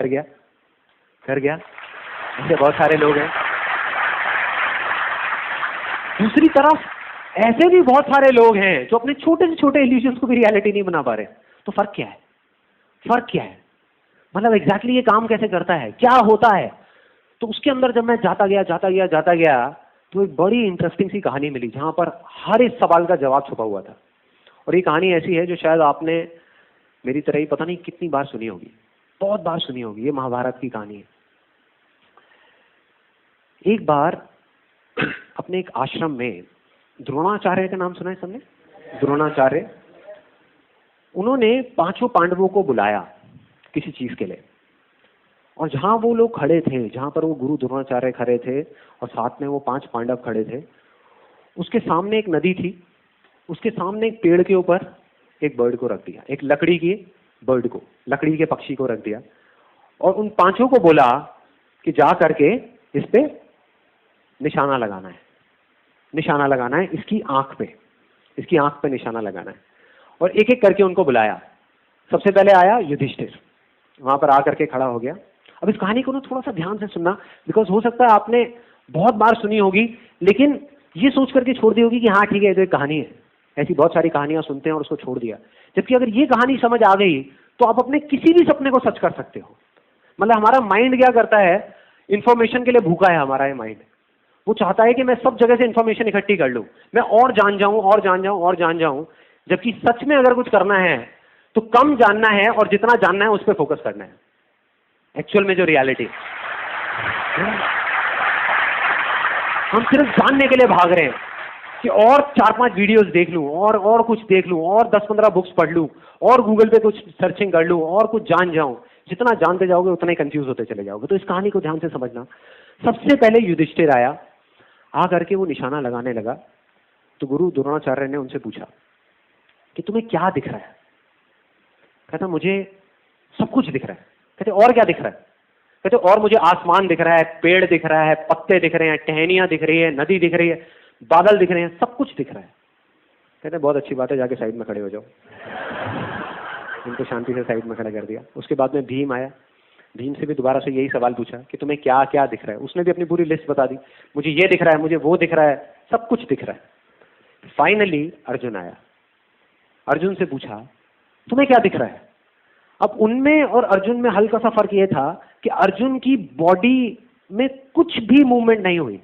कर गया ऐसे बहुत सारे लोग हैं। दूसरी तरफ ऐसे भी बहुत सारे लोग हैं जो अपने छोटे से छोटे इल्यूजन्स को भी रियलिटी नहीं बना पा रहे। तो फर्क क्या है? मतलब एग्जैक्टली ये काम कैसे करता है, क्या होता है? तो उसके अंदर जब मैं जाता गया तो एक बड़ी इंटरेस्टिंग सी कहानी मिली जहां पर हर इस सवाल का जवाब छुपा हुआ था। और ये कहानी ऐसी है जो शायद आपने मेरी तरह ही पता नहीं कितनी बार सुनी होगी, बहुत बार सुनी होगी। ये महाभारत की कहानी है। एक बार अपने एक आश्रम में द्रोणाचार्य का नाम सुना है सबने? द्रोणाचार्य, उन्होंने 5 पांडवों को बुलाया किसी चीज के लिए। और जहां वो लोग खड़े थे, जहां पर वो गुरु द्रोणाचार्य खड़े थे और साथ में वो 5 पांडव खड़े थे, उसके सामने एक नदी थी, उसके सामने एक पेड़ के ऊपर एक बर्ड को रख दिया, एक लकड़ी की बर्ड को, लकड़ी के पक्षी को रख दिया। और उन 5 को बोला कि जा करके इस पे निशाना लगाना है इसकी आंख पे निशाना लगाना है। और एक एक करके उनको बुलाया। सबसे पहले आया युधिष्ठिर, वहां पर आकर के खड़ा हो गया। अब इस कहानी को ना थोड़ा सा ध्यान से सुनना, बिकॉज हो सकता है आपने बहुत बार सुनी होगी लेकिन ये सोच करके छोड़ दी होगी कि हाँ ठीक है, तो एक कहानी है। ऐसी बहुत सारी कहानियां सुनते हैं और उसको छोड़ दिया। जबकि अगर ये कहानी समझ आ गई तो आप अपने किसी भी सपने को सच कर सकते हो। मतलब हमारा माइंड क्या करता है, इंफॉर्मेशन के लिए भूखा है हमारा ये माइंड। वो चाहता है कि मैं सब जगह से इंफॉर्मेशन इकट्ठी कर लूं, मैं और जान जाऊं। जबकि सच में अगर कुछ करना है तो कम जानना है और जितना जानना है उस पर फोकस करना है। एक्चुअल में जो रियलिटी, हम सिर्फ जानने के लिए भाग रहे हैं कि और 4-5 वीडियोस देख लूं और कुछ देख लूं और 10-15 बुक्स पढ़ लूं और गूगल पे कुछ सर्चिंग कर लूं और कुछ जान जाऊं। जितना जानते जाओगे उतना ही कंफ्यूज होते चले जाओगे। तो इस कहानी को ध्यान से समझना। सबसे पहले युधिष्ठिर आया, आ करके वो निशाना लगाने लगा। तो गुरु द्रोणाचार्य ने उनसे पूछा कि तुम्हें क्या दिख रहा है? कहता मुझे सब कुछ दिख रहा है। कहते और क्या दिख रहा है? कहते और मुझे आसमान दिख रहा है, पेड़ दिख रहा है, पत्ते दिख रहे हैं, टहनियां दिख रही है, नदी दिख रही है, बादल दिख रहे हैं, सब कुछ दिख रहा है। कहते बहुत अच्छी बात है, जाके साइड में खड़े हो जाओ। उनको शांति से साइड में खड़ा कर दिया। उसके बाद में भीम आया। भीम से भी दोबारा से यही सवाल पूछा कि तुम्हें क्या क्या दिख रहा है? उसने भी अपनी पूरी लिस्ट बता दी, मुझे ये दिख रहा है, मुझे वो दिख रहा है, सब कुछ दिख रहा है। फाइनली अर्जुन आया। अर्जुन से पूछा तुम्हें क्या दिख रहा है? अब उनमें और अर्जुन में हल्का सा फर्क यह था कि अर्जुन की बॉडी में कुछ भी मूवमेंट नहीं हुई,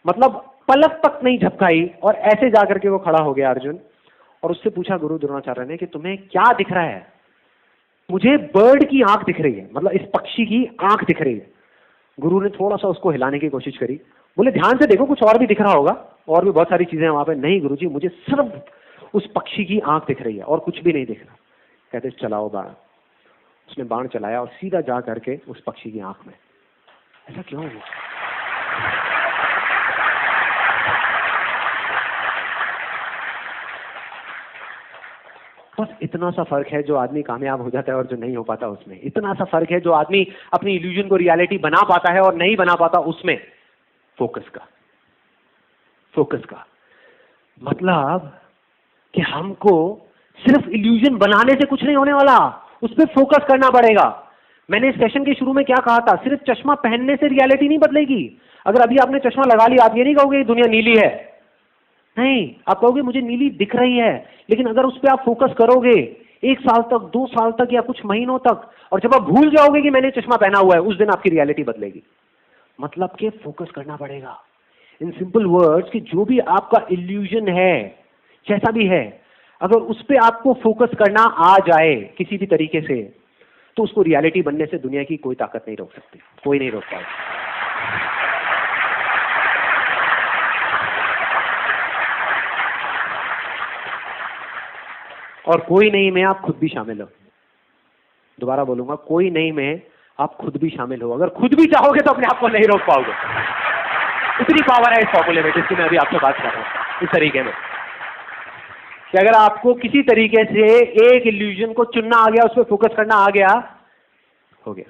मतलब पलक तक नहीं झपकाई, और ऐसे जाकर के वो खड़ा हो गया अर्जुन। और उससे पूछा गुरु द्रोणाचार्य ने कि तुम्हें क्या दिख रहा है? मुझे बर्ड की आंख दिख रही है, मतलब इस पक्षी की आंख दिख रही है। गुरु ने थोड़ा सा उसको हिलाने की कोशिश करी, बोले ध्यान से देखो कुछ और भी दिख रहा होगा, और भी बहुत सारी चीजें वहां पे। नहीं गुरुजी, मुझे सिर्फ उस पक्षी की आंख दिख रही है और कुछ भी नहीं दिख रहा। कहते चलाओ बाण। उसने बाण चलाया और सीधा जा करके उस पक्षी की आंख में। ऐसा क्यों हुआ? बस इतना सा फर्क है जो आदमी कामयाब हो जाता है और जो नहीं हो पाता उसमें। इतना सा फर्क है जो आदमी अपनी इल्यूजन को रियलिटी बना पाता है और नहीं बना पाता उसमें। फोकस का मतलब कि हमको सिर्फ इल्यूजन बनाने से कुछ नहीं होने वाला, उस पर फोकस करना पड़ेगा। मैंने इस सेशन के शुरू में क्या कहा था, सिर्फ चश्मा पहनने से रियलिटी नहीं बदलेगी। अगर अभी आपने चश्मा लगा लिया, आप ये नहीं कहोगे दुनिया नीली है, नहीं, आप कहोगे मुझे नीली दिख रही है। लेकिन अगर उस पर आप फोकस करोगे 1 साल तक, 2 साल तक, या कुछ महीनों तक, और जब आप भूल जाओगे कि मैंने चश्मा पहना हुआ है, उस दिन आपकी रियलिटी बदलेगी। मतलब कि फोकस करना पड़ेगा। इन सिंपल वर्ड्स कि जो भी आपका इल्यूजन है, जैसा भी है, अगर उस पर आपको फोकस करना आ जाए किसी भी तरीके से, तो उसको रियलिटी बनने से दुनिया की कोई ताकत नहीं रोक सकती, कोई नहीं रोक पाएगा। और कोई नहीं में आप खुद भी शामिल हो। दोबारा बोलूंगा, कोई नहीं में आप खुद भी शामिल हो। अगर खुद भी चाहोगे तो अपने आप को नहीं रोक पाओगे। इतनी पावर है इस फॉर्मूले में जिसकी मैं अभी आपसे बात कर रहा हूं, इस तरीके में कि अगर आपको किसी तरीके से एक इल्यूजन को चुनना आ गया, उस पर फोकस करना आ गया, हो गया।